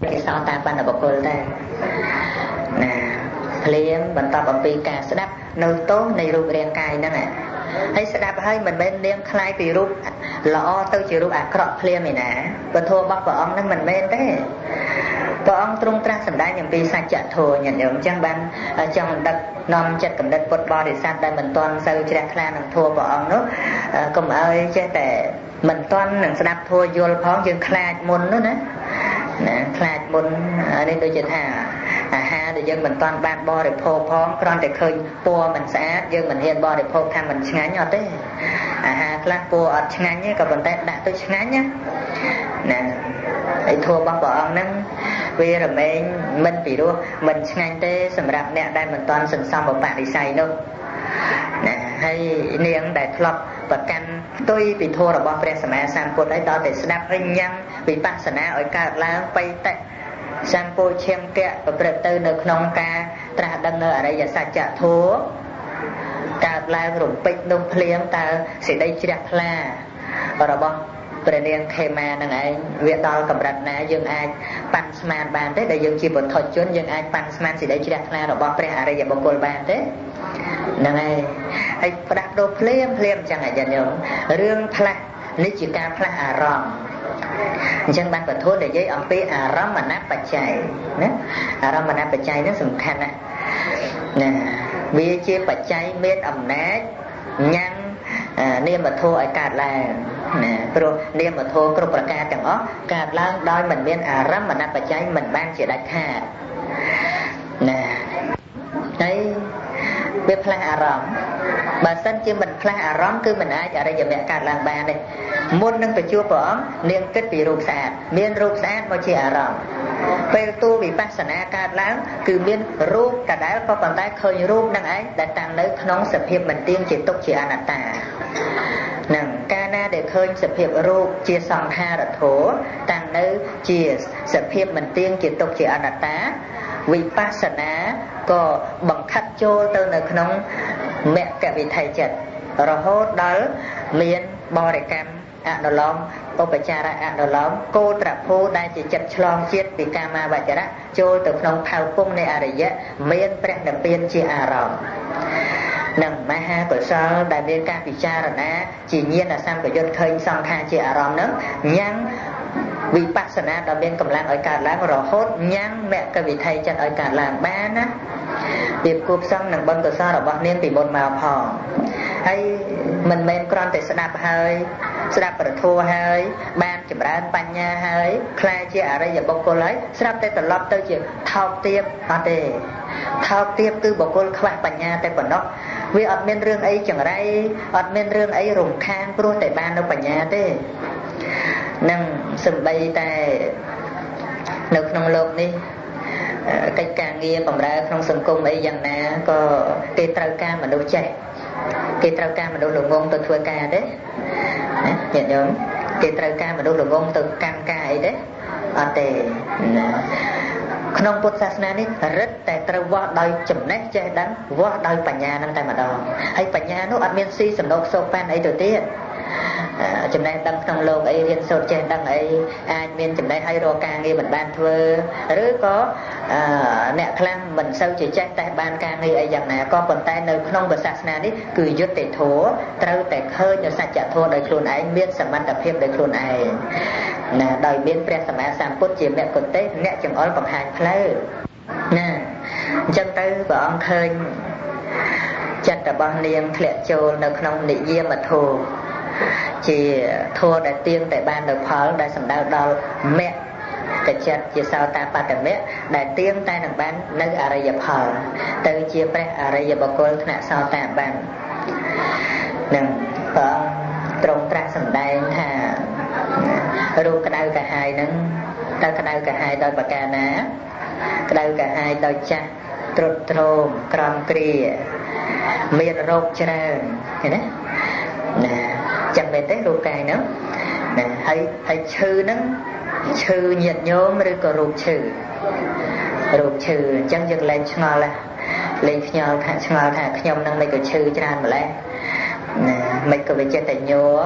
គេសោតាបណ្ឌបុគ្គលដែរណាភ្លាមបន្តអំពីការស្ដាប់នៅទោសនៃរូបរាងកាយហ្នឹងហើយស្ដាប់ហើយមិនមែននាងคล้ายពីរូបល្អទៅជារូបអាក្រក់ភ្លាមឯណាពធរបស់ព្រះអង្គហ្នឹងមិនមែនទេព្រះអង្គទ្រង់ត្រាស់សម្ដែងអំពីសច្ចធម៌ញាតិញោមអញ្ចឹងបានចង់ដឹកនាំចិត្តកំណត់ពុទ្ធបរិស័ទដែលមិនទាន់សូវជ្រះថ្លានឹងធម៌ព្រះអង្គនោះកុំឲ្យចេះតែមិនទាន់នឹងស្ដាប់ធម៌យល់ផងយើងខ្លាចមុននោះណាខ្លាចមុននេះដូចជាថាអាហារដែលយើងមិនទាន់បានបរិភោគផងគ្រាន់តែឃើញពណ៌មិនស្អាតយើងមិនហ៊ានបរិភោគថាមិនឆ្ងាញ់អត់ទេអាហារខ្លះពណ៌អត់ឆ្ងាញ់ទេក៏ប៉ុន្តែដាក់ទៅឆ្ងាញ់ណាហើយធម៌របស់ព្រះអង្គហ្នឹងវារមែងមិនពីរោះមិនឆ្ងាញ់ទេសម្រាប់អ្នកដែលមិនទាន់សន្សំបរិស័យនោះណាហើយនាងដែលធ្លាប់ប្រកាន់ផ្ទុយពីធម៌របស់ព្រះសម្មាសម្ពុទ្ធហើយដល់តែស្ដាប់ហើយញ៉ាំវិបស្សនាឲ្យកើតឡើងបៃតៈសម្ពោឈាមកៈប្រព្រឹត្តទៅនៅក្នុងការត្រាស់ដឹងនៅអរិយសច្ចធម៌កើតឡើងរំពេចនោះភ្លាមតើសេចក្តីជ្រះថ្លារបស់ព្រះនាងខេមានឹងឯងវាដល់កម្រិតណាយើងអាចប៉ាន់ស្មានបានទេដែលយើងជាបុថុជនយើងអាចប៉ាន់ស្មានសេចក្តីជ្រះថ្លារបស់ព្រះអរិយបុគ្គលបានទេហ្នឹងហើយផ្ដាស់ដូរភ្លាមអញ្ចឹងអាចារ្យញោមរឿងផ្លាស់នេះជាការផ្លាស់អារម្មណ៍អញ្ចឹងបានពធនិយាយអំពីអារម្មណបច្ច័យណាអារម្មណបច្ច័យនេះសំខាន់ណាវាជាបច្ច័យមានអំណាចញ៉ាំងនាមធម៌ឲ្យកើតឡើងណាព្រោះនាមធម៌គ្រប់ប្រការទាំងអស់កើតឡើងដោយមិនមានអារម្មណបច្ច័យមិនបានជាដាច់ខាតណាហើយវាផ្លាស់អារម្មណ៍បើសិនជាមិនផ្លាស់អារម្មណ៍គឺមិនអាចអរិយមគ្គកើតឡើងបានទេមុននឹងទៅជួបព្រះអង្គនាងគិតពីរូបស្អាតមានរូបស្អាតមកជាអារម្មណ៍ពេលទូវិបស្សនាកើតឡើងគឺមានរូបដដែលក៏ប៉ុន្តែឃើញរូបនឹងឯងដែលតាំងនៅក្នុងសភាពមិនទៀងជាទុក្ខជាអនត្តានឹងកាលណាដែលឃើញសភាពរូបជាសង្ខារធម៌តាំងនៅជាសភាពមិនទៀងជាទុក្ខជាអនត្តាវិបស្សនាក៏បង្ខិតចូលទៅនៅក្នុងមគ្គវិថីចិត្តរហូតដល់មានបរិកម្មអនុលោមឧបចារៈអនុលោមគោត្រភូដែលជាចិត្តឆ្លងជាតិពីកាមាវចរៈចូលទៅក្នុងផៅពងនៃអរិយៈមានព្រះនិព្វានជាអារម្មណ៍នឹងមហាកុសលដែលមានការពិចារណាជាញាណសម្បយុទ្ធឃើញសង្ខារជាអារម្មណ៍នឹងញ៉ាំងវិបស្សនាដែលមានកម្លាំងឲ្យកើតឡើងរហូតញ៉ាំងមគ្គវិថីចិត្តឲ្យកើតឡើងបានណាពីគូផ្សំនឹងបុណ្យកុសលរបស់នាងពីមុនមកផងហើយមិនមែនគ្រាន់តែស្ដាប់ហើយស្ដាប់ប្រធัวហើយបានចម្រើនបញ្ញាហើយខ្លាយជាអរិយបុគ្គលហើយស្រាប់តែត្រឡប់ទៅជាថោកទាបអត់ទេថោកទាបគឺបុគ្គលខ្វះបញ្ញាតែប៉ុណ្ណោះវាអត់មានរឿងអីចង្រៃអត់មានរឿងអីរំខានព្រោះតែបាននៅបញ្ញាទេនឹងសំបីតែនៅក្នុងโลกនេះកិច្ចការងារបម្រើក្នុងសង្គមអីយ៉ាងណាក៏គេត្រូវការមនុស្សចេះគេត្រូវការមនុស្សល្ងងទៅធ្វើការទេណាញាតិញោមគេត្រូវការមនុស្សល្ងងទៅកាន់ការអីទេអត់ទេណាក្នុងពុទ្ធសាសនានេះរឹតតែត្រូវវាស់ដោយចំណេះចេះដឹងវាស់ដោយបញ្ញានឹងតែម្ដងហើយបញ្ញានោះអត់មានស៊ីសំណោកសោកប៉ែនអីទៅទៀតចំណេះដឹងក្នុងលោកអីរៀនសូត្រចេះដឹងអីអាចមានចំណេះឲ្យរកការងារមិនបានធ្វើឬក៏អ្នកខ្លះមិនសូវជាចេះតែបានការងារអីយ៉ាងណាក៏ប៉ុន្តែនៅក្នុងសាសនានេះគឺយុត្តិធម៌ត្រូវតែឃើញនៅសច្ចធម៌ដោយខ្លួនឯងមានសមត្ថភាពដោយខ្លួនឯងណាដោយមានព្រះសម្មាសម្ពុទ្ធជាមគ្គទេសអ្នកចង្អុលបង្ហាញផ្លូវណាអញ្ចឹងទៅព្រះអង្គឃើញចិត្តរបស់នាងធ្លាក់ចូលនៅក្នុងនិយាមធម៌ជាធម៌ដែលទៀងតែបាននៅផលដែលសម្ដៅដល់មគ្គចិត្តជាសោតាបត្តមគ្គដែលទៀងតែនឹងបាននៅអរិយផលទៅជាព្រះអរិយបុគ្គលថ្នាក់សោតាបាននឹងព្រះអង្គទ្រង់ត្រាស់សម្ដែងថារូបក្តៅកាហាយនឹងតើក្តៅកាហាយដោយប្រការណាក្តៅកាហាយដោយចាស់ទ្រុឌទ្រោមក្រំគ្រាមានរោគច្រើនឃើញទេណាចាំមែនទេរូបកាយហ្នឹងណាហើយឈឺហ្នឹងឈឺញាតញោមឬក៏រូបឈឺអញ្ចឹងយើងលែងឆ្ងល់លែងឆ្ងល់ថាខ្ញុំនឹងមិនក៏ឈឺច្រើនម្ល៉េះណាមិនក៏វាចិត្តតែញ័រ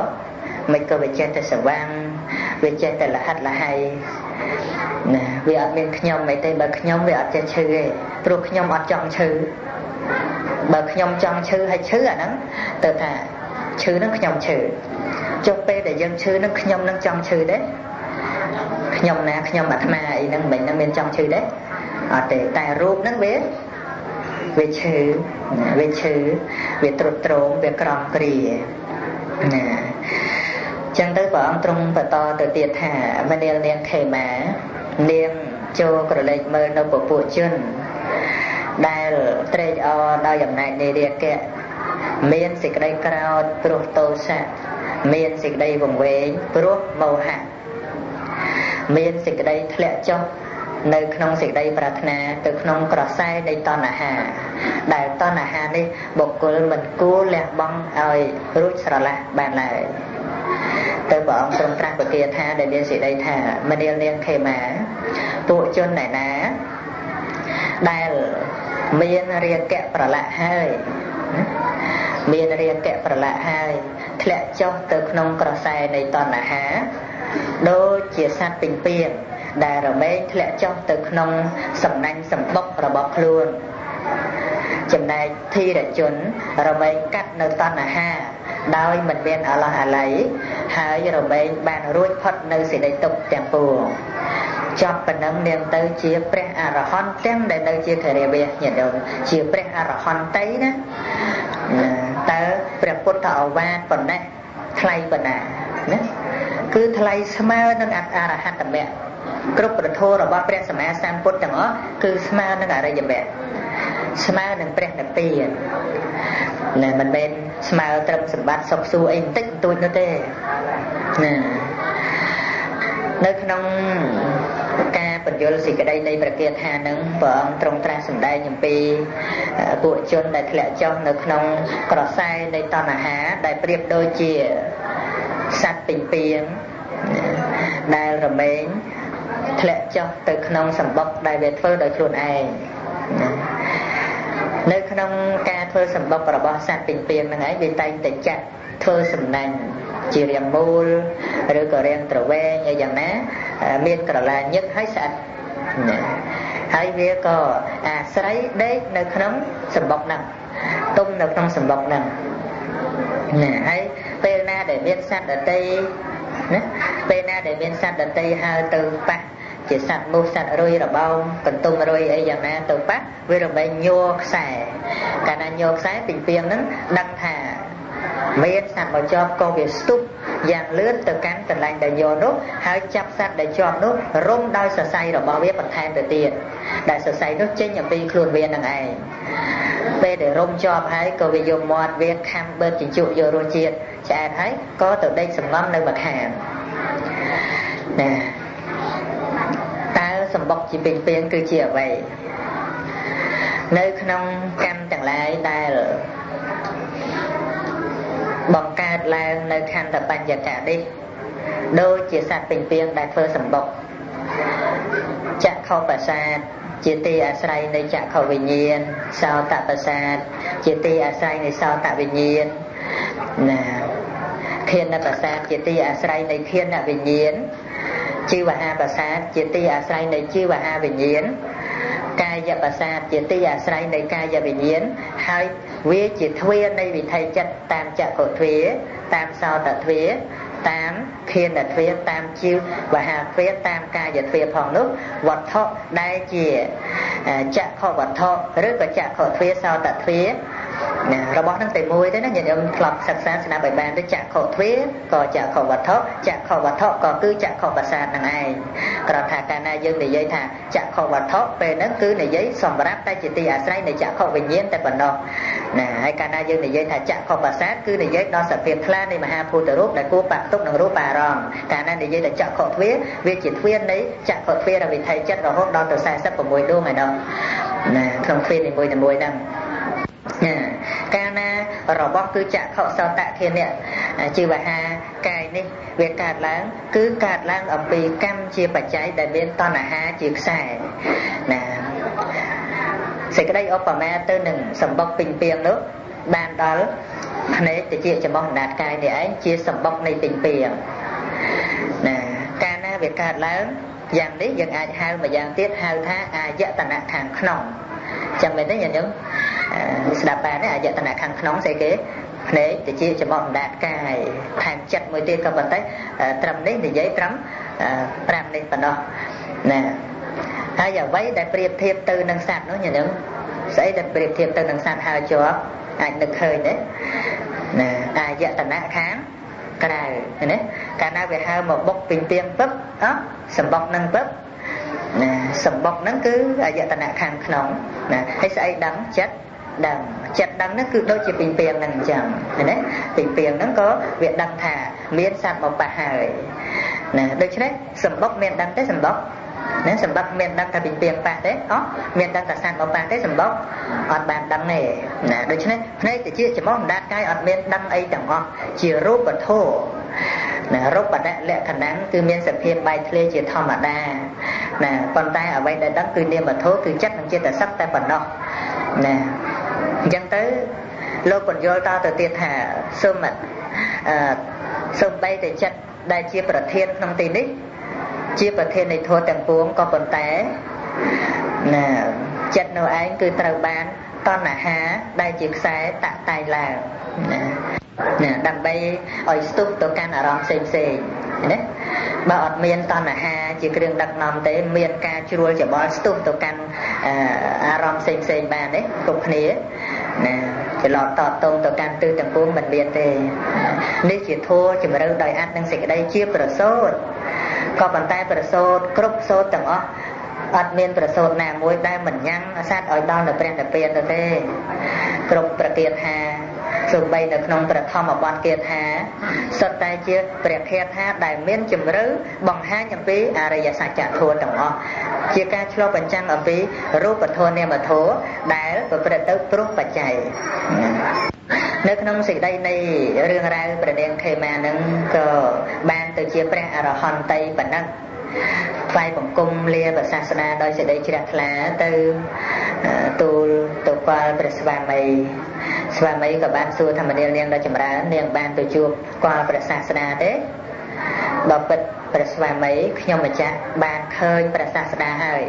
mình có về chơi tại sở vang về chơi tại là hạt là hay nè vì ở bên nhom mấy tên bậc nhom về ở chơi chơi rồi nhom ở trong chơi bậc nhom trong chơi hay chơi à nó từ thà chơi nó nhom chơi trong pe để dân chơi nó nhom nó trong chơi đấy nhom nè nhom bạc ma ấy nó mình nó bên trong chơi đấy ở để tài ruột nó biết về chơi về trộn trộn về còng kì nè chẳng tới vợ ông trung và to từ tiệt thả và niềng niềng khề má niềng cho cái lệnh mơ nó của phụ chân đai trade o đai dòng này để điệt kẹ miên xịt đây cao pro tô sa miên xịt đây vùng về pro màu hạt miên xịt đây lẹ cho nơi không xịt đây pratna từ không cỏ sai đây to là hà đại to là hà đi bộc của mình cú lẹ băng ơi rút sờ la bàn lại từ vợ ông trong trang của kia tha để biên sĩ đây thả mà điên liên khề má tụ chân này ná đại miên riêng kẹ phở lạ hơi miên riêng kẹ phở lạ hơi lẹ cho từ không cỏ sai đây to là hà đôi chia sát tình piền đại rồi mấy lẽ cho từ nông sầm nanh sầm bốc rồi bọc luôn chừng này thi để chuẩn rồi mấy cắt nơi toàn là ha đôi mình bên ở là lấy hai rồi mấy bàn ruột phật nơi sẽ đầy tục tiền phù cho phần nâng niềm tới chia pre arahon tem để nơi chia thời bia nhận được chia pre arahon tấy đó tới pre phật thọ va phần này thay phần nào cứ thay smart nó ăn arahat tầm bẹ cướp bật thô rồi bao pre smart sam phật chẳng ó cứ smart nóอะไรอย่างแบบsmart đừng pre đừng tiền nè mình bên smart trầm sầm bát sọc su anh tích tôi nó tê nè nơi trong ca bật vô gì cái đây đây bật kia hà nâng vợ trong trang sầm đây nhầm pi bộ chôn đại lệ cho nơi trong cỏ sai đây to là há đại priệp đôi chia sát bình pieng đại rồi mấy lệ cho từ trong sầm bọc đại về phơi đời luôn ai nơi trong ca phơi sầm bọc rồi bao sát bình pieng là ấy vì tay tình chặt phơi sầm nành chỉ riêng môi rồi có riêng trở về như vậy nè miền cả là nhất hết sạch hai việc có sấy đấy nơi không sầm bọc nè tung nơi không sầm bọc nè hay pena để miền sạch ở tây pena để miền sạch ở tây hai từ ba chỉ sạch mua sạch rồi là bao cần tung rồi ấy dạng nè từ ba với rồi bên nhô xài cả là nhô xài tình pieng nó đăng thả miền sạch mà cho con việc stop dạng lướt từ cắn từ lạnh để vô nút hãy chắp sạch để cho nút rung đôi sờ say rồi bao biết bật thêm được tiền đại sờ say nút trên nhà pi khuôn viên đằng này về để rung cho hãy có việc dùng một việc tham bên chỉ chịu vô rồi chiết chả thấy có từ đây sầm ngâm nơi mặt hàng nè ta sầm bọc chỉ bình phiên cứ chia vậy nơi không cam chẳng lại đây bằng ca là nơi khăn tập bàn giờ cả đi đôi chia sạt bình phiên đại phơ sầm bọc chặt khâu bà sa chia ti asai nơi chặt khâu bình nhiên sao tạ bà sa chia ti asai nơi sao tạ bình nhiên nè khiên là bà sa chia ti asai nơi khiên là bình nhiên chư bà ha bà sa chia ti asai nơi chư bà ha bình nhiên ca dạ bà sa chia ti asai nơi ca dạ bình nhiên hai vía chỉ thuê đây vì thầy chất tam chạ cổ thuế tam sao tạ thuế tam khiên là thuế tam chiêu và hà thuế tam ca và thuế phòng nước vật thọ đại chỉ chạ kho vật thọ rất là chạ kho thuế sao tạ thuế rồi bọn nó tìm mùi đấy nó nhìn ông lọc sạch sáng sẽ bài bàn tới chạ kho thuế có chạ kho vật thọ có cứ chạ kho vật sạch năng ai còn thà cả na dân để dây thà chạ kho vật thọ về nó cứ này giấy xong và ráp tay chỉ ti sấy này chạ kho bình nhiên tại phần đó nè hay cả na dân để dây thà chạ kho vật sát cứ này giấy nó sạch việc khla này mà ha phu từ rút đại cô bạc túc năng rút bà rong cả na để dây là chạ kho thuế việc chỉ thuế đấy chạ kho thuế là vì thầy chất rồi hốt đo từ sai sắp của mùi đua mày đâu nè không thuế thì mùi đằng ca na rồi bóc cứ chạ khẩu sao tạ thiên nè chư bà ha cài đi việc cạt láng cứ cạt láng ở bì cam chia bà cháy đại bên to là ha chia xài nè sẽ cái đây ở bà mẹ tư nừng sầm bóc bình pieng nước bàn đó ភ្នែកទៅជាចំហអណ្ដាតកាយនេះឯងជាសម្បុកនៃពេញពៀងណាកាលណាវាកើតឡើងយ៉ាងនេះយើងអាចហៅមួយយ៉ាងទៀតហៅថាអាយតនៈខាងក្នុងចឹងមែនទេញាតិញោមស្ដាប់បានទេអាយតនៈខាងក្នុងស្អីគេភ្នែកទៅជាចំហអណ្ដាតកាយថែមចិត្តមួយទៀតក៏ប៉ុន្តែត្រឹមនេះនិយាយត្រឹម5នេះប៉ុណ្ណោះណាហើយអ្វីដែលប្រៀបធៀបទៅនឹងសត្វនោះញាតិញោមស្អីដែលប្រៀបធៀបទៅនឹងសត្វហើយជាប់អាចនឹកឃើញទេណាអាយតនៈខាងក្រៅណាកាលណាវាហៅមកបុកពីទៀងពឹបសម្បុកនឹងពឹបណាសម្បុកហ្នឹងគឺអាយតនៈខាងក្នុងណាហើយស្អីដឹងចិត្តដឹងហ្នឹងគឺដូចជាពីទៀងហ្នឹងអញ្ចឹងណាពីទៀងហ្នឹងក៏វាដឹងថាមានសត្វមកប៉ះហើយណាដូច្នេះសម្បុកមានដឹងទេសម្បុកណាសម្បុកមានដឹងថាពីទៀងប៉ះទេមានដឹងថាសត្វមកប៉ះទេសម្បុកអត់បានដឹងទេណាដូច្នេះភ្នែកទៅជាចំហអណ្ដាតកាយអត់មានដឹងអីទាំងអស់ជារូបវត្ថុណារូបបដិលក្ខណៈគឺមានសភាពបែកធ្លាយជាធម្មតាណាប៉ុន្តែអ្វីដែលដឹងគឺនាមវត្ថុគឺចិត្តនិងចេតសិកតែប៉ុណ្ណោះណាអញ្ចឹងទៅលោកបញ្យល់តទៅទៀតថាសូម្បីតែចិត្តដែលជាប្រធានក្នុងទីនេះជាប្រធាននៃធម៌ទាំងពួងក៏ប៉ុន្តែណាចិត្តនៅឯងគឺត្រូវបានតណ្ហាដែលជាខ្សែតាក់តែងឡើងណាដើម្បីឲ្យស្ទុះទៅកាន់អារម្មណ៍ផ្សេងណាបើអត់មានតណ្ហាជាគ្រឿងដឹកនាំទេមានការជ្រួលច្បល់ស្ទុះទៅកាន់អារម្មណ៍ផ្សេងបានទេគ្រប់គ្នាណាច្រឡំតតងទៅកាន់ទិសទាំងពួងមិនមានទេនេះជាធម៌ជំរឿដោយអត្តនិងសេចក្តីជាប្រសូតក៏ប៉ុន្តែប្រសូតគ្រប់សូតទាំងអស់អត់មានប្រសូតណាមួយដែលមិនញ៉ាំសត្វឲ្យដល់នៅព្រះនិព្វានទៅទេគ្រប់ប្រគាថាសូម្បីនៅក្នុងប្រធមបទគាថាសុទ្ធតែជាព្រះគាថាដែលមានជំរឿបង្ហាញអំពីអរិយសច្ចធម៌ទាំងអស់ជាការឆ្លុះបញ្ចាំងអំពីរូបធម៌នាមធម៌ដែលប្រព្រឹត្តទៅព្រោះបច្ច័យនៅក្នុងសេចក្តីនៃរឿងរ៉ាវព្រះនាងខេមានឹងក៏បានទៅជាព្រះអរហន្តីប៉ុណ្ណឹងថ្វាយបង្គំលាព្រះសាសនាដោយសេចក្តីជ្រះថ្លាទៅទូលទៅគាល់ព្រះស្វាមីក៏បានសួរធម្មនានាងដ៏ចម្រើននាងបានទៅជួបគាល់ព្រះសាសនាទេបើពិតព្រះស្វាមីខ្ញុំម្ចាស់បានឃើញព្រះសាសនាហើយ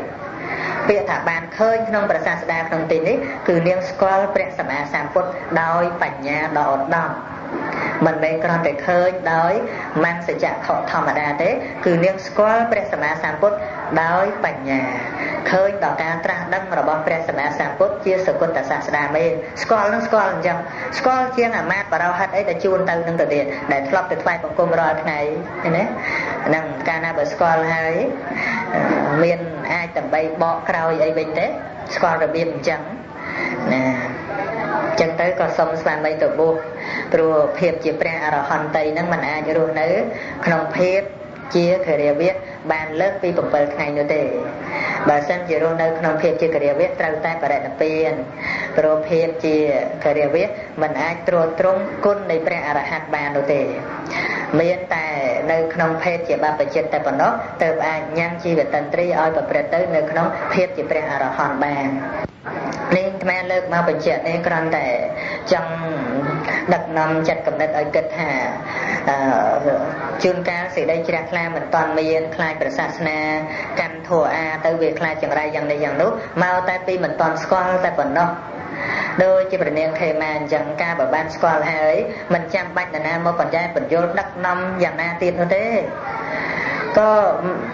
ពាក្យថាបានឃើញក្នុងព្រះសាសនាក្នុងទីនេះគឺនាងស្គាល់ព្រះសម្មាសម្ពុទ្ធដោយបញ្ញាដ៏ឧត្តមមិនមែនគ្រាន់តែឃើញដោយមនសច្ចៈធម្មតាទេគឺនាងស្គាល់ព្រះសម្មាសម្ពុទ្ធដោយបញ្ញាឃើញដល់ការត្រាស់ដឹងរបស់ព្រះសម្មាសម្ពុទ្ធជាសកុតសាស្តាមែនស្គាល់នឹងស្គាល់អញ្ចឹងស្គាល់ជាងអាមាត្យបរោហិតអីដែលជួនទៅនឹងទៅទៀតដែលធ្លាប់ទៅថ្វាយបង្គំរាល់ថ្ងៃឃើញទេហ្នឹងកាលណាបើស្គាល់ហើយមានអាចដើម្បីបកក្រោយអីវិញទេស្គាល់របៀបអញ្ចឹងណាចឹងទៅក៏សូមស្វាមីទៅបួសព្រោះភាពជាព្រះអរហន្តីហ្នឹងมันអាចរស់នៅក្នុងភាពជាគរិយាវៈបានលើកពី7ថ្ងៃនោះទេបើសិនជារស់នៅក្នុងភាពជាគរិយាវៈត្រូវតែបរិនិព្វានព្រោះភាពជាគរិយាវៈมันអាចត្រួតត្រងគុណនៃព្រះអរហន្តបាននោះទេមានតែនៅក្នុងភេទជាបព្វជិតតែប៉ុណ្ណោះទើបអាចញ៉ាំជីវតន្ត្រីឲ្យប្រព្រឹត្តទៅនៅក្នុងភាពជាព្រះអរហន្តបាននេះអាត្មាលើកមកបញ្ជាក់នេះគ្រាន់តែចង់ដឹកនាំចិត្តកំណត់ឲ្យគិតថាជួនកាលសេចក្តីជ្រះថ្លាមិនតាន់មានខ្លាចព្រះសាសនាកាន់ធัวអាទៅវាខ្លាចចង្រៃយ៉ាងនេះយ៉ាងនោះមកតែពីមិនតាន់ស្គាល់តែប៉ុណ្ណោះដូចជាព្រះនាងខេមាអញ្ចឹងការបើបានស្គាល់ហើយមិនចាំបាច់នរណាមកបញ្ញត្តិបញ្យល់ដឹកនាំយ៉ាងណាទៀតនោះទេក៏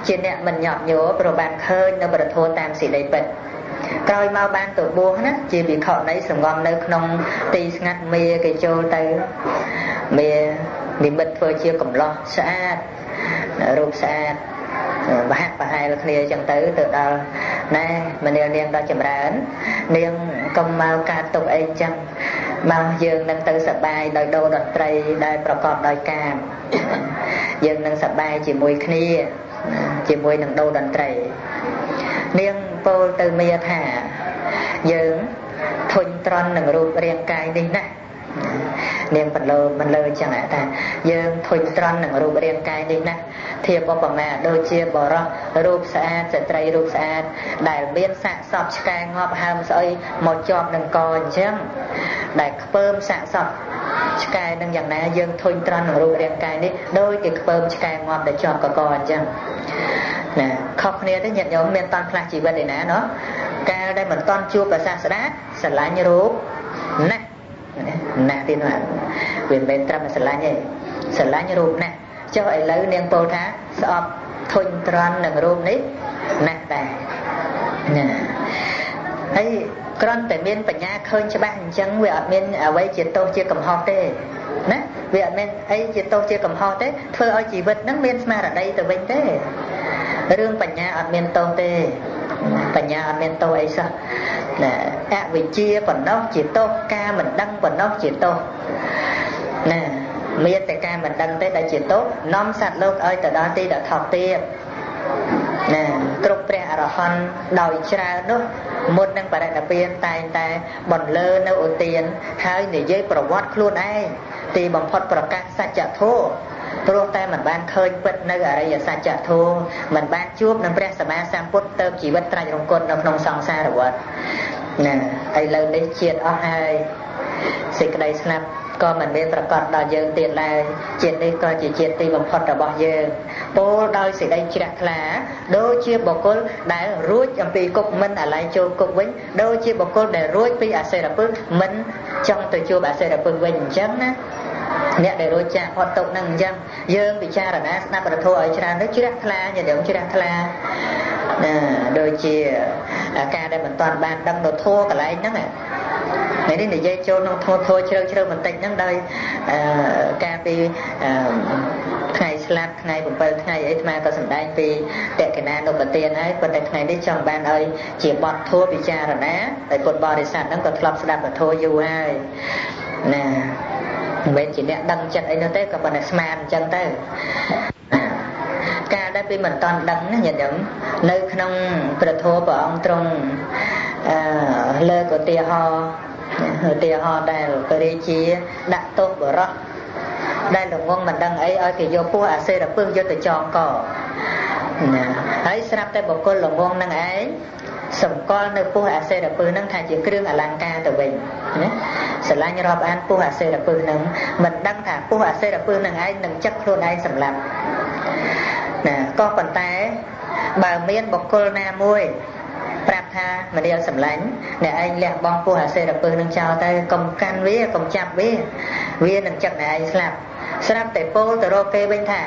ជាអ្នកមិនញាប់ញ័រព្រោះបានឃើញនៅប្រធមតាមសេចក្តីពិតក្រោយមកបានទៅបួសណាជាភិក្ខុនៃសង្ងំនៅក្នុងទីស្ងាត់មេគេចូលទៅមេនិមិត្តធ្វើជាកំឡោះស្អាតរូបស្អាតបហៈបហែលគ្នាអញ្ចឹងទៅដល់ណែមនាលនាងដ៏ចម្រើននាងកុំមកកើតទុកអីអញ្ចឹងមកយើងនឹងទៅសប្បាយដោយដូរតន្ត្រីដែលប្រកបដោយកាមយើងនឹងសប្បាយជាមួយគ្នាជាមួយនឹងដូរតន្ត្រីនាងពោលទៅមាថាយើងធុញទ្រាន់នឹងរូបរាងកាយនេះណា នាងបន្លឺមិនលើចឹងថាយើងធុញត្រង់នឹងរូបរាងកាយនេះណាធៀបឧបមាដូចជាបរោះរូបស្អាតស្ត្រីរូបស្អាតដែលមានសាកសពឆ្កែងាប់ហើមស្អុយមកជាប់នឹងកអញ្ចឹងដែលខ្ពើមសាកសពឆ្កែនឹងយ៉ាងណាយើងធុញត្រង់នឹងរូបរាងកាយនេះដូចជាខ្ពើមឆ្កែងាប់ដែលជាប់កកអញ្ចឹងណាខុសគ្នាទេញាតិញោមមានតន់ខ្លះជីវិតឯណាណោះកាលដែលមិនតន់ជួបព្រះសាស្តាស្រឡាញ់រូបណាណាទៀតណាវាមិនមែនត្រឹមតែស្រឡាញ់ទេស្រឡាញ់រូបណាចុះឥឡូវនាងពោលថាស្អប់ធុញត្រង់នឹងរូបនេះណាដែរណាហើយគ្រាន់តែមានបញ្ញាឃើញច្បាស់អញ្ចឹងវាអត់មានអ្វីជាទោសជាកំហុសទេណាវាអត់មានអីជាទោសជាកំហុសទេធ្វើឲ្យជីវិតហ្នឹងមានស្មារតីទៅវិញទេរឿងបញ្ញាអត់មានទោសទេបញ្ញាអត់មានទោសអីសោះណាអវិជ្ជាប៉ុណ្ណោះជាទោសការមិនដឹងប៉ុណ្ណោះជាទោសណាមានតែការមិនដឹងទេដែលជាទោសនាំសត្វលោកឲ្យទៅដល់ទីដ៏ថោកទាបណាគ្រប់ព្រះអរហន្តដោយច្រើននោះមុននឹងបរិនិព្វានតែងតែបន្លឺនៅឧទានហើយនិយាយប្រវត្តិខ្លួនឯងទីបំផុតប្រកាសសច្ចធម៌ព្រោះតែមិនបានឃើញពិតនៅអរិយសច្ចធម៌មិនបានជួបនឹងព្រះសម្មាសម្ពុទ្ធទៅជីវិតត្រាច់រង្គត់នៅក្នុងសង្សារវដ្តណាឥឡូវនេះជាតិអស់ហើយសេចក្តីស្លាប់ក៏មិនមានប្រកបដល់យើងទៀតឡើយជាតិនេះក៏ជាជាតិទីបំផុតរបស់យើងពោលដោយសេចក្តីជ្រះថ្លាដូចជាបុគ្គលដែលរួចអំពីគុកមិនអាឡ័យចូលគុកវិញដូចជាបុគ្គលដែលរួចពីអសិរពិសមិនចង់ទៅជួបអសិរពិសវិញអញ្ចឹងណាអ្នកដែលរួចចាកផុតទុក្ខហ្នឹងអញ្ចឹងយើងពិចារណាស្ដាប់ព្រះធម៌ឲ្យច្រើនទៅជ្រះថ្លាញាតិញោមជ្រះថ្លាណាដូចជាការដែលមិនតាន់បានដឹងទៅធម៌កន្លែងហ្នឹងថ្ងៃនេះនិយាយចូលក្នុងធម៌ជ្រៅបន្តិចហ្នឹងដោយការពីថ្ងៃស្លាប់ថ្ងៃ7ថ្ងៃអីអាត្មាក៏សម្ដែងពីតក្កិណានុបទានហើយប៉ុន្តែថ្ងៃនេះចង់បានឲ្យជាបទធម៌ពិចារណាហើយពុទ្ធបរិស័ទហ្នឹងក៏ធ្លាប់ស្ដាប់ពធយូរហើយណាមិនមែនជាអ្នកដឹងចិត្តអីនោះទេក៏ប៉ុន្តែស្មានអញ្ចឹងទៅការដែលពីមិនតាន់ដឹងណាញាតិញោមនៅក្នុងព្រះធម៌ព្រះអង្គទ្រង់លើកឧទាហរណ៍ដែលព្រះរាជាដាក់ទោសបរោះដែលល្ងងមិនដឹងអីឲ្យគេយកពោះអសិរពិសយកទៅចងកណាហើយស្រាប់តែបុគ្គលល្ងងនឹងឯងសម្គាល់នៅពោះអសិរពិសហ្នឹងថាជាគ្រឿងអលង្ការទៅវិញណាស្រឡាញ់រាប់អានពោះអសិរពិសហ្នឹងមិនដឹងថាពោះអសិរពិសហ្នឹងឯងនឹងចឹកខ្លួនឯងសម្លាប់ណាក៏ប៉ុន្តែបើមានបុគ្គលណាមួយប្រាប់ថាមនាលសម្លាញ់អ្នកឯងលះបង់ពោះអសិរពិសនឹងចោលទៅកុំកាន់វាកុំចាប់វានឹងចឹកអ្នកឯងស្លាប់ស្រាប់តែពោលទៅរកគេវិញថា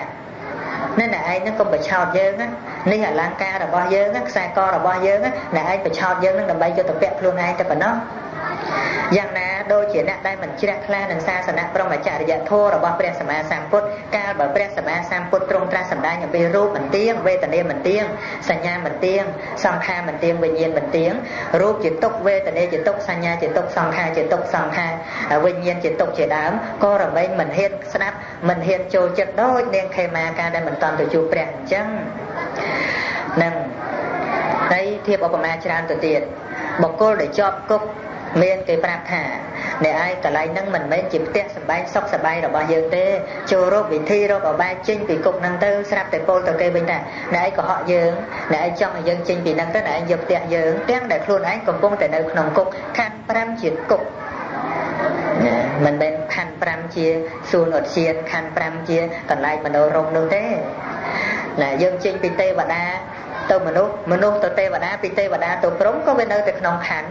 អ្នកឯងហ្នឹងកុំបញ្ឆោតយើងណានេះអលង្ការរបស់យើងណាខ្សែករបស់យើងណាអ្នកឯងបញ្ឆោតយើងនឹងដើម្បីយកទៅពាក់ខ្លួនឯងតែប៉ុណ្ណោះយ៉ាងណាដូចជាអ្នកដែលមិនជ្រះថ្លានឹងសាសនាព្រហ្មចរិយធម៌របស់ព្រះសម្មាសម្ពុទ្ធកាលបើព្រះសម្មាសម្ពុទ្ធទ្រង់ត្រាស់សម្ដែងអំពីរូបមិនទៀងវេទនាមិនទៀងសញ្ញាមិនទៀងសង្ខារមិនទៀងវិញ្ញាណមិនទៀងរូបជាទុក្ខវេទនាជាទុក្ខសញ្ញាជាទុក្ខសង្ខារជាទុក្ខសង្ខារវិញ្ញាណជាទុក្ខជាដើមក៏រមែងមិនហ៊ានស្ដាប់មិនហ៊ានចូលចិត្តដូចនាងខេមាកាលដែលមិនតាន់ទៅជួបព្រះអញ្ចឹងនឹងហើយធៀបឧបមាច្រើនទៅទៀតបុគ្គលដែលជាប់គុកមានគេប្រាប់ថាអ្នកឯងកន្លែងហ្នឹងមិនមែនជាផ្ទះសម្បែងសុខសប្បាយរបស់យើងទេចូលរកវិធីរកអបាយចេញពីគុកហ្នឹងទៅស្រាប់តែពោលទៅគេវិញថាអ្នកឯងកុហកយើងអ្នកឯងចង់ឲ្យយើងចេញពីហ្នឹងទៅអ្នកឯងយកផ្ទះយើងទាំងដែលខ្លួនឯងកំពុងតែនៅក្នុងគុកខណ្ឌ5ជាគុកមិនមែនខណ្ឌ5ជាសួនឧទ្យានខណ្ឌ5ជាកន្លែងមនោរម្យនោះទេណាយើងចេញពីទេវតាទៅមនុស្សទៅទេវតាពីទេវតាទៅព្រហ្មក៏វានៅតែក្នុងខណ្ឌ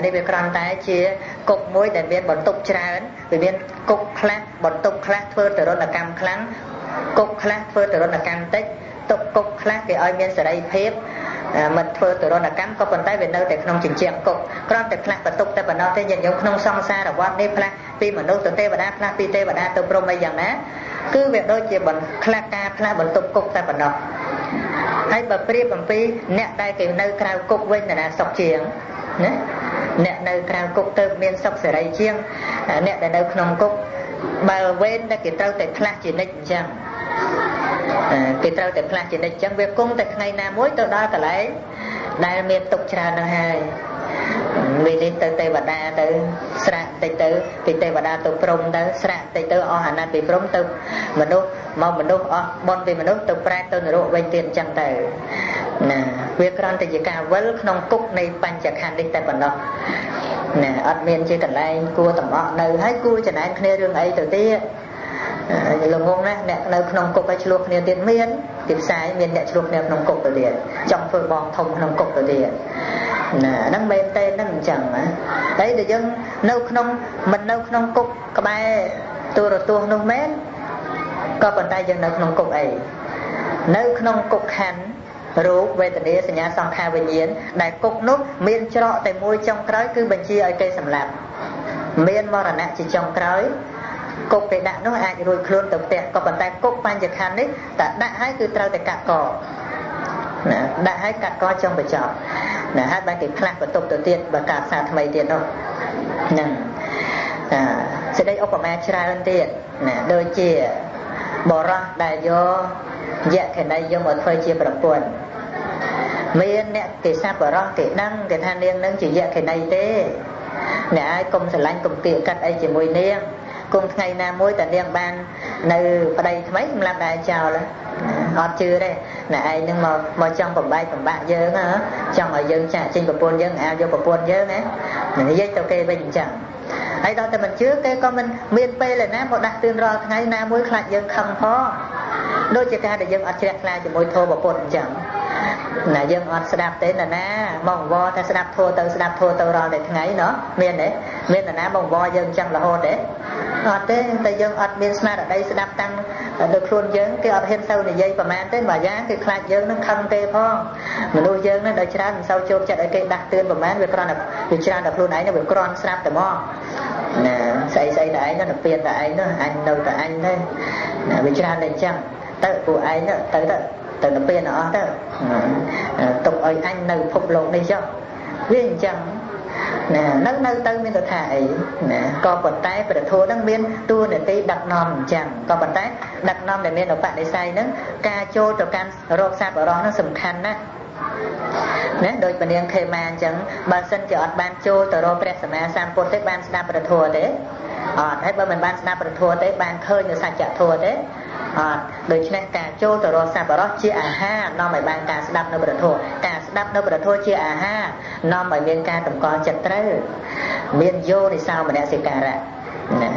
នេះវាគ្រាន់តែជាគុកមួយដែលមានបន្ទប់ច្រើនវាមានគុកខ្លះបន្ទប់ខ្លះធ្វើទរណកម្មខ្លាំងគុកខ្លះធ្វើទរណកម្មតិចទុកគុកខ្លះគេឲ្យមានសេរីភាពមិនធ្វើទរណកម្មក៏ប៉ុន្តែវានៅតែក្នុងជញ្ជាំងគុកគ្រាន់តែផ្លាស់បន្ទប់តែប៉ុណ្ណោះទេញាតិញោមក្នុងសង្សារវដ្តនេះផ្លាស់ពីមនុស្សទៅទេវតាផ្លាស់ពីទេវតាទៅព្រហ្មអីយ៉ាងណាគឺវាដូចជាផ្លាស់ការផ្លាស់បន្ទប់គុកតែប៉ុណ្ណោះហើយបើប្រៀបអំពីអ្នកដែលគេនៅក្រៅគុកវិញណាសុខជាងណាអ្នកនៅក្រៅគុកទៅមានសុខសេរីជាងអ្នកដែលនៅក្នុងគុកបើវេនតែគេត្រូវតែផ្លាស់ជានិច្ចអញ្ចឹងគេត្រូវតែផ្លាស់ជានិច្ចអញ្ចឹងវាគង់តែថ្ងៃណាមួយទៅដល់កន្លែងដែលមានទុកច្រើននឹងហើយវានេះទៅទេវតាទៅស្រាក់ តិចទៅពីទេវតាទៅព្រំទៅស្រាក់តិចទៅអស់អាណត្តិពីព្រំទៅមនុស្សមកមនុស្សអស់បនពីមនុស្សទៅប្រែទៅនរកវិញទៀតអញ្ចឹងទៅណាវាគ្រាន់តែជាការវិលក្នុងគុកនៃបញ្ចក្ខន្ធនេះតែប៉ុណ្ណោះណាអត់មានជាកន្លែងគួរតំអក់នៅហើយគួរចំណែនគ្នារឿងអីទៅទៀតល្ងងណាស់អ្នកនៅក្នុងគុកឲ្យឆ្លោះគ្នាទៀតមានទីផ្សារមានអ្នកឆ្លោះគ្នាក្នុងគុកទៅទៀតចង់ធ្វើបងធំក្នុងគុកទៅទៀតណាហ្នឹងមែនទេហ្នឹងអញ្ចឹងណាហើយតែយើងនៅក្នុងមិននៅក្នុងគុកក្បែរទូរទស្សន៍នោះមែនក៏ប៉ុន្តែយើងនៅក្នុងគុកអីនៅក្នុងគុកខណ្ឌរូបវេទនាសញ្ញាសង្ខារវិញ្ញាណដែលគុកនោះមានច្រកតែមួយចុងក្រោយគឺបញ្ជាឲ្យគេសម្លាប់មានមរណៈជាចុងក្រោយគុកគេដាក់នោះអាចរួចខ្លួនទៅផ្ទះក៏ប៉ុន្តែគុកបញ្ចក្ខន្ធនេះតែដាក់ឲ្យគឺត្រូវតែកាត់កណាដាក់ឲ្យកាត់កចុងបញ្ចប់ណាហើយបានគេផ្លាស់បន្ទប់ទៅទៀតបើកាត់សារថ្មីទៀតនោះហ្នឹងសេចក្តីឧបមាច្រើនទៀតណាដូចជាបរោះដែលយកយក្ខិនីយកមកធ្វើជាប្រពន្ធមានអ្នកគេសាបរោះគេដឹងគេថានាងនឹងជាយក្ខិនីទេអ្នកឲ្យកុំស្រឡាញ់កុំគៀកកាត់អីជាមួយនាងគុំថ្ងៃណាមួយតែនាងបាននៅប្តីថ្មីសម្រាប់ដែរចោលអត់ជឿទេអ្នកឯងនឹងមកចង់បំបែកបំបាក់យើងចង់ឲ្យយើងចាក់ចេញប្រពន្ធយើងអាវយកប្រពន្ធយើងណានិយាយទៅគេវិញអញ្ចឹងហើយដល់តែមិនជឿគេក៏មិនមានពេលឯណាមកដាស់តឿនរាល់ថ្ងៃណាមួយខ្លាចយើងខឹងផងដូចជាការដែលយើងអត់ជ្រះថ្លាជាមួយធម៌ប្រពុតអញ្ចឹងណាយើងអត់ស្ដាប់ទេណាមកវតែស្ដាប់ធម៌ទៅស្ដាប់ធម៌ទៅរាល់តែថ្ងៃណោះមានទេមានណាមកវយើងអញ្ចឹងរហូតទេអត់ទេតែយើងអត់មានស្មារតីស្ដាប់តាំងដោយខ្លួនយើងគេអត់ហ៊ានទៅនិយាយប្រមាណទេបើយ៉ាងគេខ្លាចយើងនឹងខឹងទេផងមនុស្សយើងនឹងដល់ច្រើនមិនសូវចូលចិត្តឲ្យគេដាស់តឿនប្រមាណវាគ្រាន់តែវាច្រើនតែខ្លួនឯងវាគ្រាន់ស្ដាប់តែមកណាស្អីតែឯងនោះពៀនតែឯងនោះអញនៅតែអញទេណាវាច្រើនតែអញ្ចឹងទៅពួកឯងទៅទៅពៀនអស់ទៅទុកឲ្យអញនៅភពលោកនេះចុះវាអញ្ចឹងណានៅទៅមានទៅថាអីណាក៏ប៉ុន្តែព្រះធម៌នឹងមានតួនាទីដឹកនាំអញ្ចឹងក៏ប៉ុន្តែដឹកនាំដែលមានឧបនិស្ស័យនឹងការចូលទៅកាន់រកសត្វបរោះនឹងសំខាន់ណាស់ណាដូចពនាងខេមាអញ្ចឹងបើសិនជាអត់បានចូលទៅរកព្រះសម្មាសម្ពុទ្ធទេបានស្ដាប់ព្រះធម៌ទេអត់ហើយបើមិនបានស្ដាប់ព្រះធម៌ទេបានឃើញនៅសច្ចធម៌ទេអត់ដូច្នេះការចូលទៅរកសត្វបរោះជាអាហារនាំឲ្យបានការស្ដាប់នៅព្រះធម៌ការស្ដាប់នៅព្រះធម៌ជាអាហារនាំឲ្យមានការតម្កល់ចិត្តត្រូវមានយោនិសោមនសិការៈណា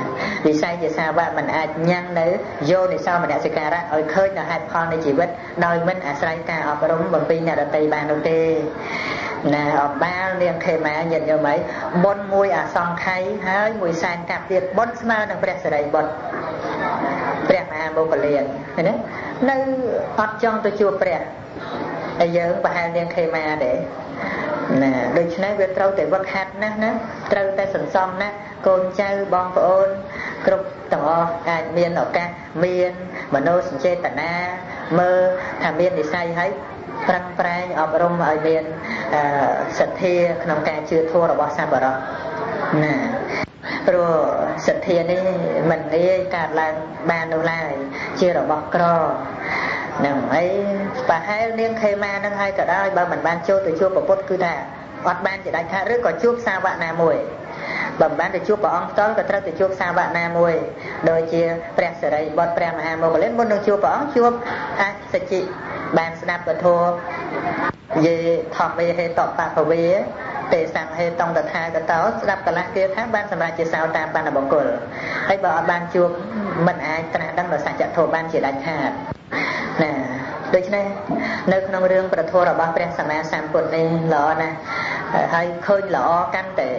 វិស័យជាសាវកមិនអាចញ៉ាំងនៅយោនិសោមនសិការៈឲ្យឃើញនៅហេតុផលនៃជីវិតដោយមិនអាស្រ័យការអប់រំបំពេញអ្នកដទៃបាននោះទេណាអបាលនាងខេមាញាតិញោមអីបុណ្យមួយអសង្ខ័យហើយមួយសែនកាប់ទៀតបុណ្យស្មើនឹងព្រះសិរីបុត្រព្រះមហាមោគលានឃើញទេនៅអត់ចង់ទៅជួបព្រះហើយយើងប្រហែលនាងខេមាដែរណាដូច្នេះវាត្រូវតែវឹកហាត់ណាស់ណាត្រូវតែសន្សំណាស់កូនចៅបងប្អូនគ្រប់ទាំងអស់អាចមានឱកាសមានមនោសញ្ចេតនាមើលថាមាននិស្ស័យហើយប្រឹងប្រែងអប់រំឲ្យមានសទ្ធាក្នុងការជឿធម៌របស់សប្បុរសណាព្រោះសទ្ធានេះមិនងាយកើតឡើងបាននោះឡើយជារបស់ក្រហ្នឹងហើយប្រហែលនាងខេមានឹងហើយក៏ដោយបើមិនបានចូលទៅជួបព្រះពុទ្ធគឺថាអត់បានជាដាច់ខាតឬក៏ជួបសាវកណាមួយបើមិនបានទៅជួបព្រះអង្គផ្ទាល់ក៏ត្រូវទៅជួបសាវកណាមួយដូចជាព្រះសិរីបុត្រព្រះមហាមោគលានមុននឹងជួបព្រះអង្គជួបអសច្ចិបានស្ដាប់ពធយេធម្មយហេតបពវាទេសង្ហេតងតថាកតោស្ដាប់កលះគាថាបានសម្រាប់ជាសោតាបណ្ណបុគ្គលហើយបើអត់បានជួបមិនអាចត្រាស់ដឹងដល់សច្ចធម៌បានជាដាច់ខាតណាដូច្នេះនៅក្នុងរឿងប្រធមរបស់ព្រះសម្មាសម្ពុទ្ធនេះល្អណាស់ហើយឃើញល្អកាន់តែ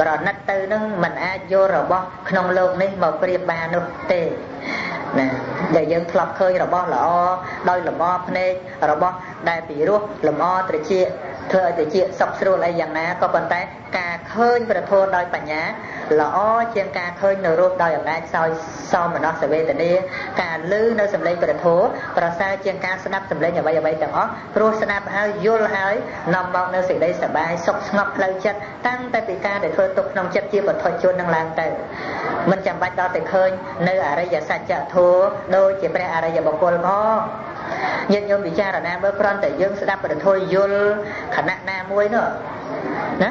ប្រណិតទៅនឹងមិនអាចយករបស់ក្នុងโลกនេះមកប្រៀបបាននោះទេណាដែលយើងធ្លាប់ឃើញរបស់ល្អដោយលម្អភ្នែករបស់ដែលពីរោះលម្អត្រចៀកធ្វើឲ្យត្រចៀកសុខស្រួលអីយ៉ាងណាក៏ប៉ុន្តែការឃើញព្រះធម៌ដោយបញ្ញាល្អជាងការឃើញនៅរូបដោយអំណាចសោមនស្សវេទនាការឮនៅសម្លេងព្រះធម៌ប្រសើរជាងការស្ដាប់សម្លេងអ្វីៗទាំងអស់ព្រោះស្ដាប់ហើយយល់ហើយនាំមកនៅសេចក្តីសប្បាយសុខស្ងប់ផ្លូវចិត្តតាំងតែពីការដែលធ្វើទុកក្នុងចិត្តជាបុថុជននឹងឡើងទៅមិនចាំបាច់ដល់តែឃើញនៅអរិយសច្ចធម៌ដូចជាព្រះអរិយបុគ្គលផងញាតិញោមពិចារណាមើលគ្រាន់តែយើងស្ដាប់ព្រះធម៌យល់ខណៈណាមួយនោះណា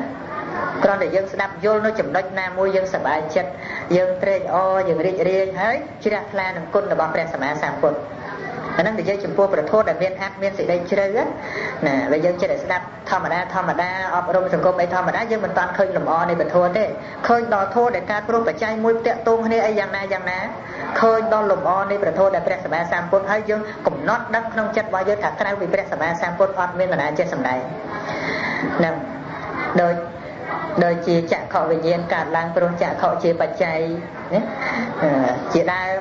គ្រាន់តែយើងស្ដាប់យល់នៅចំណុចណាមួយយើងសប្បាយចិត្តយើងត្រេកអរយើងរីករាយហើយជ្រះថ្លានឹងគុណរបស់ព្រះសម្មាសម្ពុទ្ធអានឹងនិយាយចំពោះប្រធមដែលមានអត្ថមានសេចក្តីជ្រៅណាបើយើងចិត្តតែស្ដាប់ធម្មតាអប់រំសង្គមអីធម្មតាយើងមិនតាន់ឃើញលំអនៃប្រធមទេឃើញដល់ធម៌ដែលកើតព្រោះបច្ច័យមួយតាក់ទងគ្នាអីយ៉ាងណាឃើញដល់លំអនៃប្រធមដែលព្រះសម្មាសម្ពុទ្ធហើយយើងកំណត់ដឹងក្នុងចិត្តរបស់យើងថាក្រៅពីព្រះសម្មាសម្ពុទ្ធអត់មាននរណាចេះសម្ដែងនឹងដូចជាចក្ខុវិញ្ញាណកើតឡើងព្រោះចក្ខុជាបច្ច័យណាជាដើម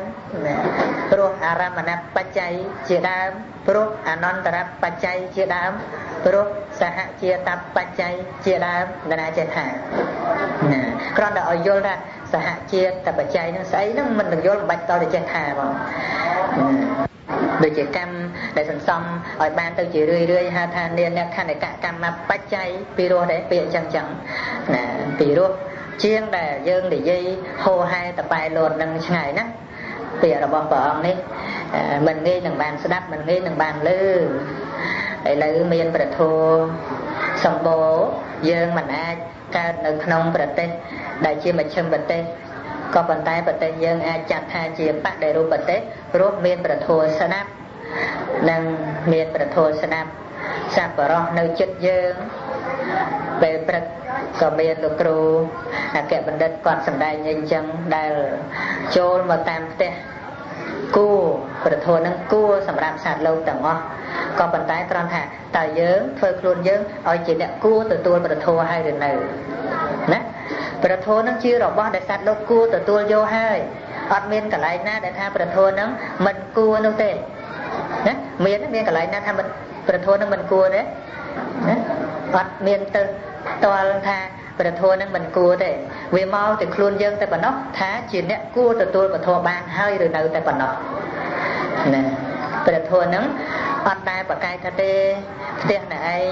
ព្រោះអារមណបច្ច័យជាដើមព្រោះអនន្តរបច្ច័យជាដើមព្រោះសហជាតបច្ច័យជាដើមនរណាចេះថាណាគ្រាន់តែឲ្យយល់ថាសហជាតបច្ច័យនឹងស្អីហ្នឹងមិននឹងយល់មិនបាច់តទៅចេះថាបងដូចជាកម្មដែលសន្សំឲ្យបានទៅជារឿយហៅថានានខណ្ឌកកម្មបច្ច័យពីរោះដែរពាក្យអញ្ចឹងណាពីរោះជាងដែលយើងនិយាយហោហែតបែលោតនឹងឆ្ងាយណាពាក្យរបស់ព្រះអង្គនេះមិនងាយនឹងបានស្ដាប់មិនងាយនឹងបានឮឥឡូវមានប្រធមសម្បូរយើងមិនអាចកើតនៅក្នុងប្រទេសដែលជាមជ្ឈិមប្រទេសក៏ប៉ុន្តែប្រទេសយើងអាចចាត់ថាជាបដិរូបប្រទេសព្រោះមានប្រធមស្ដាប់និងមានប្រធមស្ដាប់សប្បុរសនៅចិត្តយើងពេលព្រឹកក៏មានលោកគ្រូអគ្គបណ្ឌិតគាត់សម្ដែងអីចឹងដែលចូលមកតាមផ្ទះគួរប្រធមនឹងគួរសម្រាប់សត្វលោកទាំងអស់ក៏ប៉ុន្តែគ្រាន់ថាតើយើងធ្វើខ្លួនយើងឲ្យជាអ្នកគួរទទួលប្រធមហើយឬនៅណាប្រធមនឹងជារបស់ដែលសត្វលោកគួរទទួលយកហើយអត់មានកន្លែងណាដែលថាប្រធមនឹងមិនគួរនោះទេណាមានកន្លែងណាថាមិនប្រធមនឹងមិនគួរទេណាអត់មានទៅតល់ថាប្រធមនឹងមិនគួរទេវាមកតែខ្លួនយើងតែប៉ុណ្ណោះថាជាអ្នកគួរទទួលប្រធមបានហើយឬនៅតែប៉ុណ្ណោះណាប្រធមនឹងអត់តែប្រកែកថាទេផ្ទះណែឯង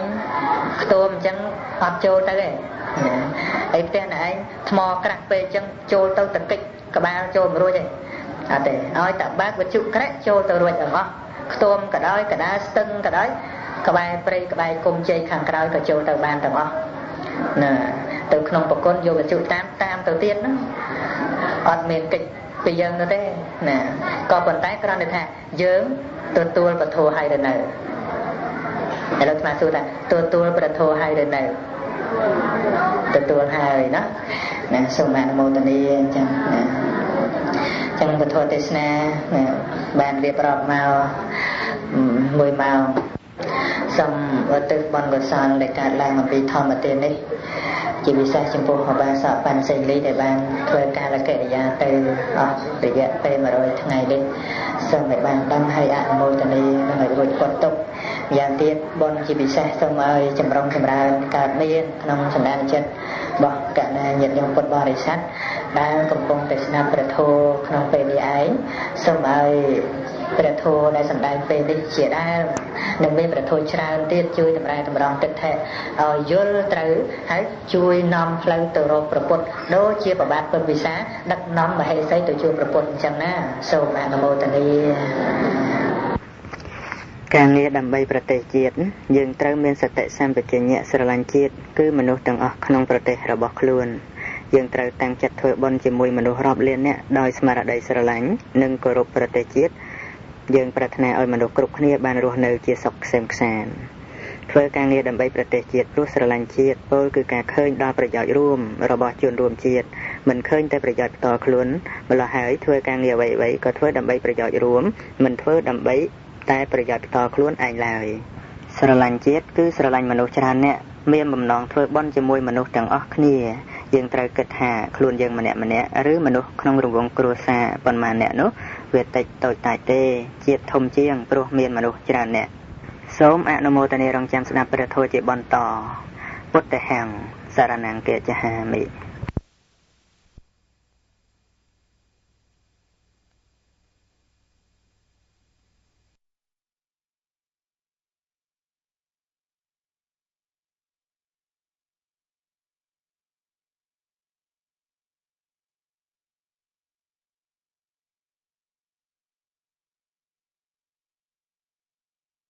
ខ្ទមអញ្ចឹងអត់ចូលទៅទេហើយផ្ទះណែឯងថ្មក្រាស់ពេកអញ្ចឹងចូលទៅតកិច្ចក្បាលចូលមិនរួចទេអត់ទេឲ្យតែបើកវត្ថុក្រាក់ចូលទៅរួចទាំងអស់ខ្ទមក៏ដោយកដាស្ទឹងក៏ដោយក្បែរព្រៃក្បែរគុំជ័យខាងក្រោយក៏ចូលទៅបានទាំងអស់ណាទៅក្នុងប្រគុណយកវត្ថុតាមទៅទៀតហ្នឹងអត់មានកិច្ចពីយើងនោះទេណាក៏ប៉ុន្តែគ្រាន់តែថាយើងទទួលប្រធមហើយឬនៅឥឡូវស្មាសួរថាទទួលប្រធមហើយឬនៅទទួលហើយណាសូមអនុមោទនាអញ្ចឹងណាចឹងពធទេសនាបានរៀបរាប់មក1ម៉ោងសូមឧទ្ទិសបុណ្យកុសលដែលកើតឡើងអំពីធម្មទាននេះជាពិសេសចំពោះឧបាសកបានសេលីដែលបានធ្វើកាលកិរិយាទៅអស់រយៈពេល100ថ្ងៃនេះសូមឲ្យបានដឹងហើយអនុមោទនានិងឲ្យរួចផុតទុក្ខយ៉ាងទៀតបុណ្យជាពិសេសសូមឲ្យចម្រុងចម្រើនកើតមានក្នុងសន្តានចិត្តរបស់កណ្ដាលញាតិញោមពុទ្ធបរិស័ទដែលកំពុងតែស្ដាប់ព្រះធម៌ក្នុងពេលនេះឯងសូមឲ្យព្រះធម៌ដែលសម្ដែងពេលនេះជាដើមនិងមានព្រះធម៌ច្រើនទៀតជួយតម្រែតម្រង់ទឹកថេឲ្យយល់ត្រូវហើយជួយនាំផ្លូវទៅរកព្រះពុទ្ធដូចជាប្របាទពុទ្ធវិសាដឹកនាំមហេសីទៅជួបព្រះពុទ្ធអញ្ចឹងណាសូមអនុមោទនាការងារដើម្បីប្រទេសជាតិយើងត្រូវមានសតិសម្បជញ្ញៈស្រឡាញ់ជាតិគឺមនុស្សទាំងអស់ក្នុងប្រទេសរបស់ខ្លួនយើងត្រូវតាំងចិត្តធ្វើបុណ្យជាមួយមនុស្សរាប់លាននាក់ដោយស្មារតីស្រឡាញ់និងគោរពប្រទេសជាតិយើងប្រាថ្នាឲ្យមនុស្សគ្រប់គ្នាបានរស់នៅជាសុខក្សេមក្សាន្តធ្វើការងារដើម្បីប្រទេសជាតិព្រោះស្រឡាញ់ជាតិពោលគឺការឃើញដល់ប្រយោជន៍រួមរបស់ជនរួមជាតិមិនឃើញតែប្រយោជន៍ផ្ទាល់ខ្លួនម្ល៉េះហើយធ្វើការងារអ្វីៗក៏ធ្វើដើម្បីប្រយោជន៍រួមមិនធ្វើដើម្បីតែប្រយោជន៍ផ្ទាល់ខ្លួនឯងឡើយស្រឡាញ់ជាតិគឺស្រឡាញ់មនុស្សច្រើនអ្នកមានបំណងធ្វើបុណ្យជាមួយមនុស្សទាំងអស់គ្នាយើងត្រូវគិតថាខ្លួនយើងម្នាក់ឬមនុស្សក្នុងរង្វង់គ្រួសារប៉ុន្មានអ្នកនោះវាតិចតូចតាចទេជាតិធំជាងព្រោះមានមនុស្សច្រើនអ្នកសូមអនុមោទនារងចាំស្ដាប់ព្រះធម៌ជាបន្តពុទ្ធហាំងសារណង្គកិច្ចហាមិ